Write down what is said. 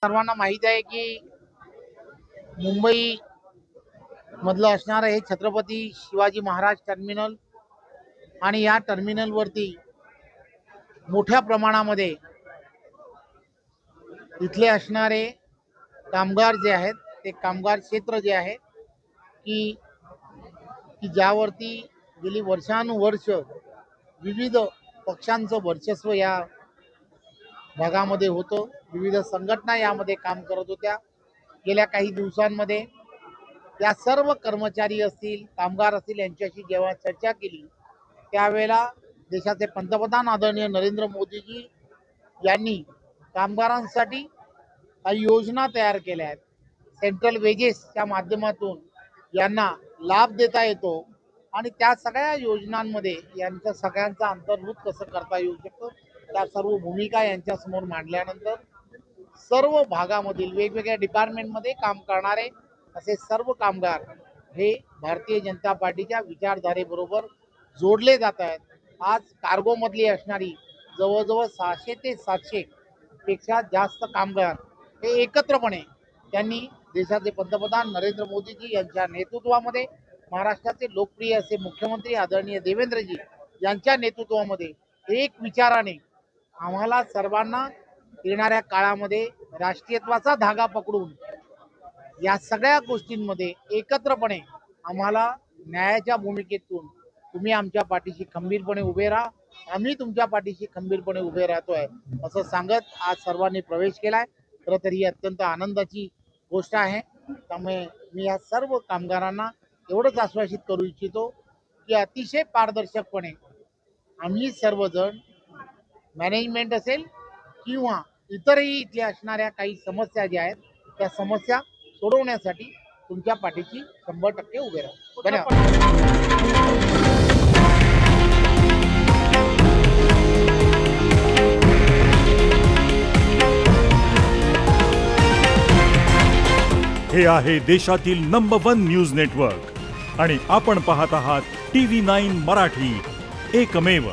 सर्वांना माहित आहे की मुंबई मधलं असणारं हे छत्रपती शिवाजी महाराज टर्मिनल आणि या टर्मिनलवरती मोठ्या प्रमाणामध्ये इथले असणारे कामगार जे आहेत ते कामगार क्षेत्र जे आहे की की ज्यावरती गेली वर्षानुवर्ष विविध पक्षांचं वर्चस्व या भागामध्ये होतं। विविध संघटना यामध्ये काम करत होत्या। गेल्या काही दिवसांमध्ये या सर्व कर्मचारी असतील कामगार असतील यांच्याशी जेव्हा चर्चा केली त्यावेळेला देशाचे पंतप्रधान आदरणीय नरेंद्र मोदीजी यांनी कामगारांसाठी काही योजना तयार केल्या आहेत। सेंट्रल वेजेसच्या माध्यमातून यांना लाभ देता येतो आणि त्या सगळ्या योजनांमध्ये यांच्या सगळ्यांचा अंतर्भूत कसं करता येऊ शकतो त्या सर्व भूमिका यांच्या समोर मांडल्यानंतर सर्व भागामधील वेगवेगळ्या डिपार्टमेंटमध्ये काम करणारे असे सर्व कामगार हे भारतीय जनता पार्टीच्या विचारधारेबरोबर जोडले जात आहेत। आज कार्गो मधली असणारी जवळजवळ 600 ते 700 पेक्षा जास्त कामगार हे एकत्रपणे त्यांनी देशाचे पंतप्रधान नरेंद्र मोदीजी यांच्या नेतृत्वामध्ये महाराष्ट्राचे लोकप्रिय असे मुख्यमंत्री आदरणीय देवेंद्रजी यांच्या नेतृत्वामध्ये एक विचाराने आम्हाला सर्वांना येणाऱ्या काळामध्ये राष्ट्रीयत्वाचा धागा पकडून या सगळ्या गोष्टींमध्ये एकत्रपणे आम्हाला न्यायाच्या भूमिकेतून तुम्ही आमच्या पाठीशी खंबीरपणे उभे राहा, आम्ही तुमच्या पाठीशी खंबीरपणे उभे राहतोय असं सांगत आज सर्वांनी प्रवेश केलाय। खरं तर ही अत्यंत आनंदाची गोष्ट आहे। त्यामुळे मी या सर्व कामगारांना एवढंच आश्वासित करू इच्छितो की अतिशय पारदर्शकपणे आम्ही सर्वजण मॅनेजमेंट असेल किंवा इतरही इथल्या असणाऱ्या काही समस्या ज्या आहेत त्या समस्या सोडवण्यासाठी तुमच्या पाठीशी 100% उभे राहू। धन्यवाद। हे आहे देशातील नंबर 1 न्यूज नेटवर्क आणि आपण पाहत आहात TV9 मराठी, एकमेव।